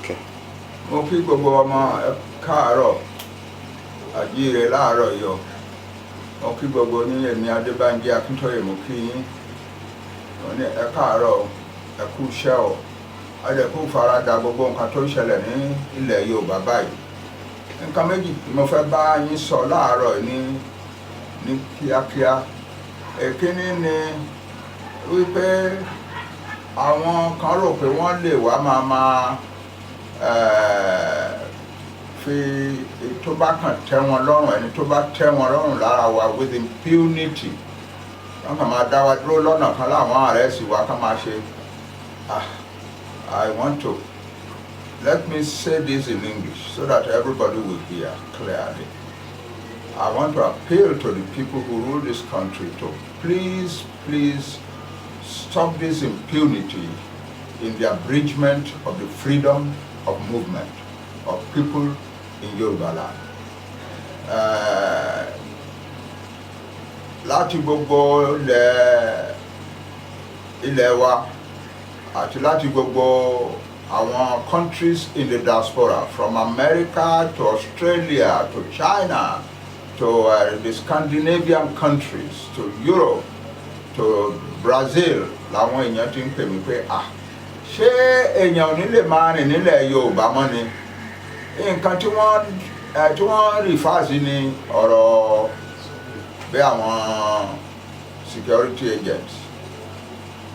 Okay. Mo kí gbogbo ọmọ káàárọ̀ àjíire láàárọ̀ yọ. Mo kí gbogbo ní èmi Adebanji Akintoye mo kí yín. Mo ní ẹ káàárọ̀ ẹ kú iṣẹ́ o. A lè kú faradà gbogbo nǹkan tó ṣẹlẹ̀ ní ilẹ̀ Yorùbá báyìí. Nǹkan méjì tí mo fẹ́ bá yín sọ láàárọ̀ ní kíákíá. Èkíní ni wípé àwọn kan rò pé wọ́n lè wá máa fi tó bá kàn tẹ́ wọn lọ́rùn ẹni tó bá tẹ́ wọn lọ́rùn lára wa with impunity wọ́n kàn máa dá wa dúró lọ́nà kan láwọn àrẹ́sì wa kàn máa ṣe I want to let me say this in English so that everybody will hear clearly. I want to appeal to the people who rule this country to please stop this impunity in the abridgment of the freedom of movement of people in Yoruba land. Láti gbogbo ilẹ̀ wa àti láti gbogbo àwọn countries in the diaspora, from America to Australia to China to the Scandinavian countries to Europe to Brazil, làwọn èèyàn ti ń pè mí pé ṣé èèyàn ò ní lè máa rìn nílẹ̀ Yorùbá mọ́ ni? Nǹkan tí wọ́n rí fáàsì ni ọ̀rọ̀ bí àwọn security agents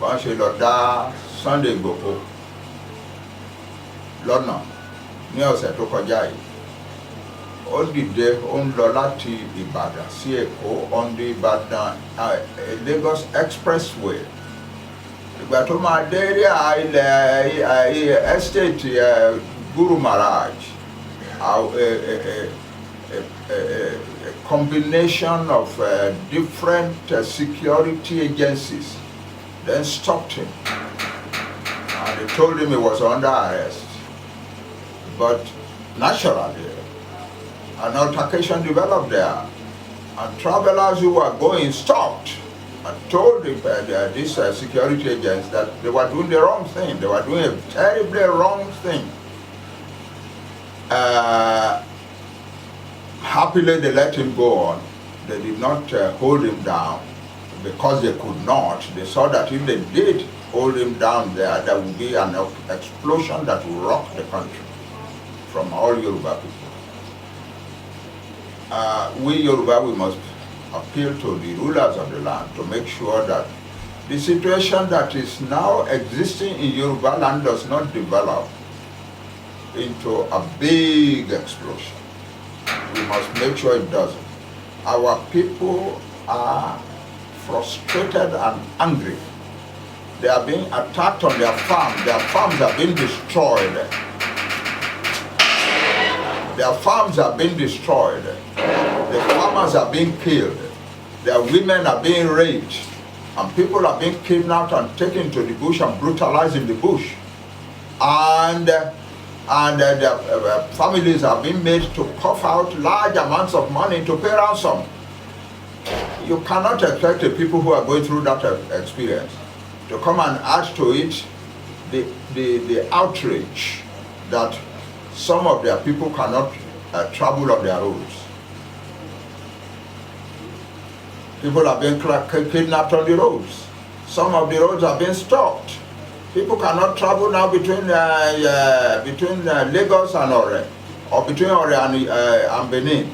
wọ́n ṣe lọ dá Sunday Igboho lọ́nà ní ọ̀sẹ̀ tó kọjá yìí. Ó dìde ó ń lọ láti Ìbàdàn sí Èkó on the Ìbàdàn Lagos expressway. Ìgbà tó máa dé ilẹ̀ estate Guru Maharaj, a combination of different security agencies then stopped him and they told him he was under arrest. But naturally, an altercation developed there, and travelers who were going stopped and told these security agents that they were doing the wrong thing. They were doing a terribly wrong thing. Happily, they let him go on. They did not hold him down because they could not. They saw that if they did hold him down there would be an explosion that would rock the country from all Yoruba people. We Yoruba, we must appeal to the rulers of the land to make sure that the situation that is now existing in Yoruba land does not develop into a big explosion. We must make sure it doesn't. Our people are frustrated and angry. They are being attacked on their farms. Their farms are being destroyed. Their farms are being destroyed. The farmers are being killed. Their women are being raped. And people are being kidnapped and taken to the bush and brutalized in the bush. And their families are being made to cough out large amounts of money to pay ransom. You cannot expect the people who are going through that experience to come and add to it the outrage that some of their people cannot travel on their roads. People are being kidnapped on the roads. Some of the roads are being stopped. People cannot travel now between Lagos and Ore, or between Ore and Benin.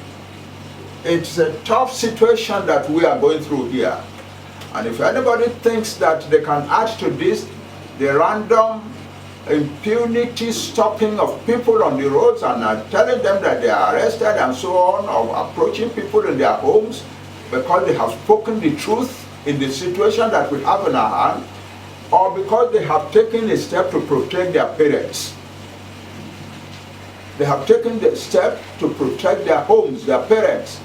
It's a tough situation that we are going through here. And if anybody thinks that they can add to this, the random impunity stopping of people on the roads and telling them that they are arrested and so on, or approaching people in their homes because they have spoken the truth in the situation that we have in our hand, or because they have taken a step to protect their parents. They have taken the step to protect their homes, their parents.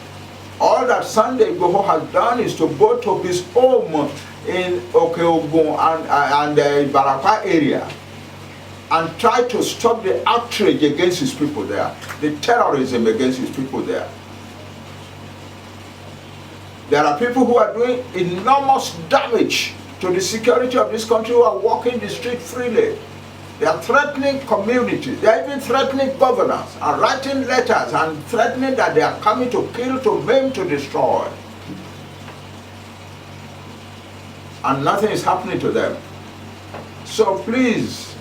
All that Sunday Igboho has done is to go to his home in Okeogun and the Barapa area and try to stop the outrage against his people there, the terrorism against his people there. There are people who are doing enormous damage to the security of this country who are walking the street freely. They are threatening communities. They are even threatening governors and writing letters and threatening that they are coming to kill, to maim, to destroy. And nothing is happening to them. So please,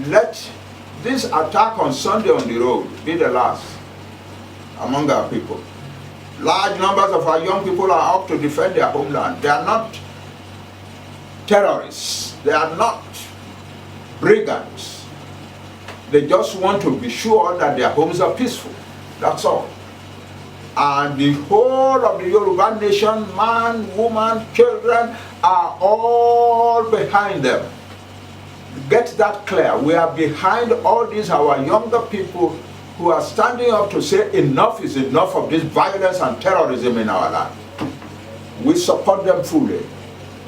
let this attack on Sunday on the road be the last among our people. Large numbers of our young people are up to defend their homeland. They are not terrorists. They are not brigands. They just want to be sure that their homes are peaceful. That's all. And the whole of the Yoruba nation, man, woman, children, are all behind them. Get that clear. We are behind all these, our younger people who are standing up to say enough is enough of this violence and terrorism in our land. We support them fully.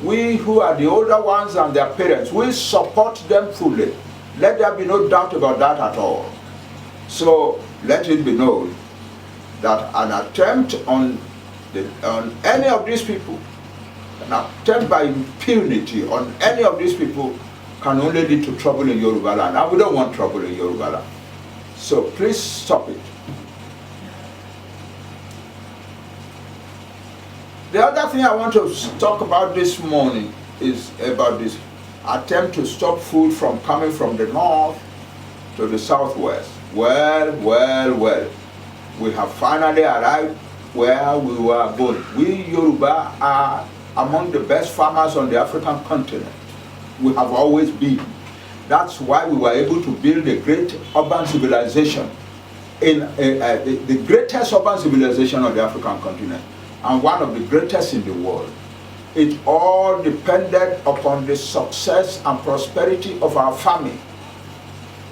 We who are the older ones and their parents, we support them fully. Let there be no doubt about that at all. So let it be known that an attempt on any of these people, an attempt by impunity on any of these people can only lead to trouble in Yoruba land. And we don't want trouble in Yoruba land. So please stop it. The other thing I want to talk about this morning is about this attempt to stop food from coming from the north to the southwest. Well. We have finally arrived where we were going. We Yoruba are among the best farmers on the African continent. We have always been. That's why we were able to build a great urban civilization, the greatest urban civilization on the African continent, and one of the greatest in the world. It all depended upon the success and prosperity of our farming.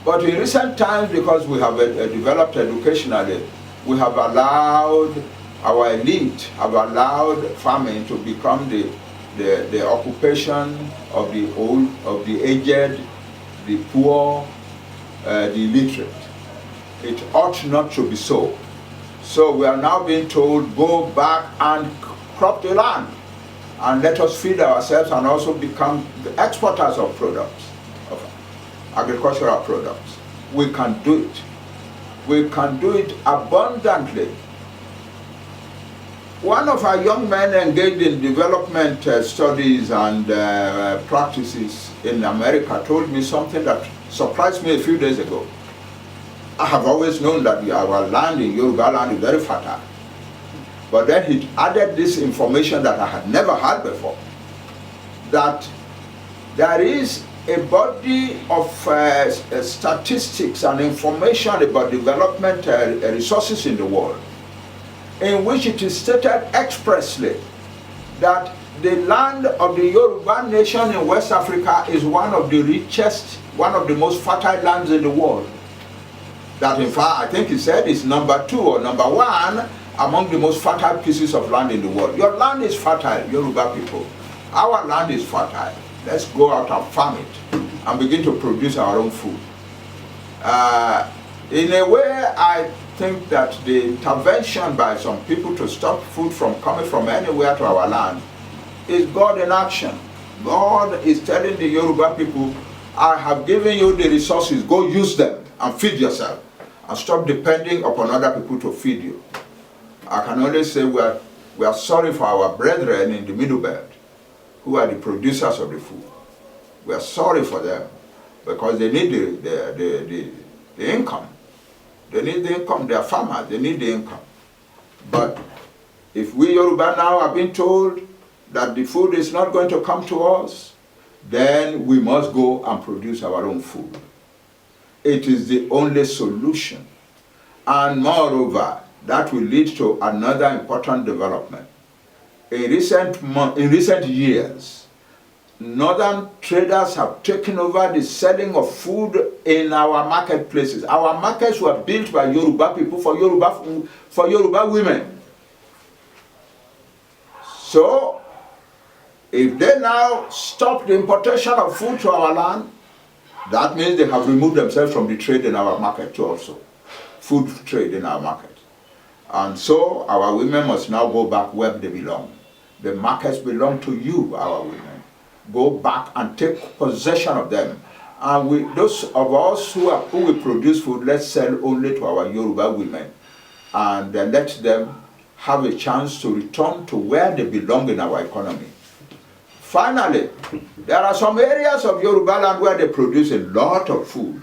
But in recent times, because we have developed educationally, we have allowed, our elite have allowed farming to become the occupation of the old, of the aged, the poor, the illiterate. It ought not to be so. So we are now being told, go back and crop the land and let us feed ourselves and also become the exporters of products, of agricultural products. We can do it. We can do it abundantly. One of our young men engaged in development studies and practices in America told me something that surprised me a few days ago. I have always known that our land in Yoruba land is very fertile. But then he added this information that I had never heard before, that there is a body of statistics and information about development resources in the world, in which it is stated expressly that the land of the Yoruba nation in West Africa is one of the richest, one of the most fertile lands in the world. That in fact, I think he said is number 2 or number 1 among the most fertile pieces of land in the world. Your land is fertile, Yoruba people. Our land is fertile. Let's go out and farm it and begin to produce our own food. In a way, I think that the intervention by some people to stop food from coming from anywhere to our land is God in action. God is telling the Yoruba people, I have given you the resources, go use them and feed yourself and stop depending upon other people to feed you. I can only say we are sorry for our brethren in the Middle Belt who are the producers of the food. We are sorry for them because they need the income. They need the income. They are farmers. They need the income. But if we Yoruba now are being told that the food is not going to come to us, then we must go and produce our own food. It is the only solution. And moreover, that will lead to another important development. In recent years, northern traders have taken over the selling of food in our marketplaces. Our markets were built by Yoruba people for Yoruba women. So, if they now stop the importation of food to our land, that means they have removed themselves from the trade in our market too also. Food trade in our market. And so our women must now go back where they belong. The markets belong to you, our women. Go back and take possession of them And those of us who will produce food, let's sell only to our Yoruba women, and let them have a chance to return to where they belong in our economy. Finally, there are some areas of Yoruba land where they produce a lot of food,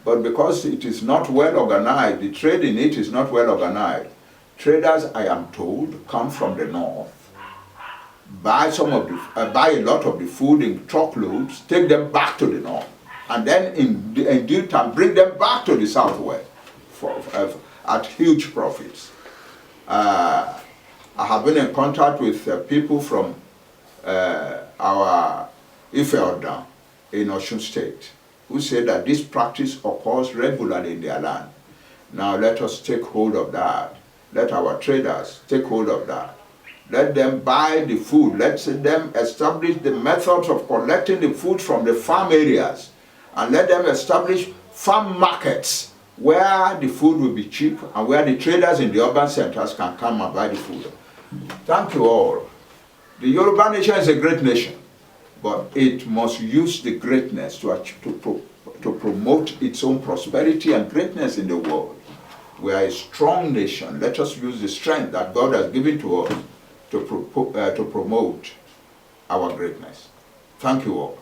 but because it is not well organized, the trade in it is not well organized. Traders, I am told, come from the north, buy a lot of the food in truckloads, take them back to the north, and then in due time bring them back to the southwest at huge profits. I have been in contact with people from our Ife in Osun State, who say that this practice occurs regularly in their land. Now let us take hold of that. Let our traders take hold of that. Let them buy the food. Let them establish the methods of collecting the food from the farm areas, and let them establish farm markets where the food will be cheap and where the traders in the urban centers can come and buy the food. Thank you all. The Yoruba nation is a great nation, but it must use the greatness to promote its own prosperity and greatness in the world. We are a strong nation. Let us use the strength that God has given to us to promote our greatness. Thank you all.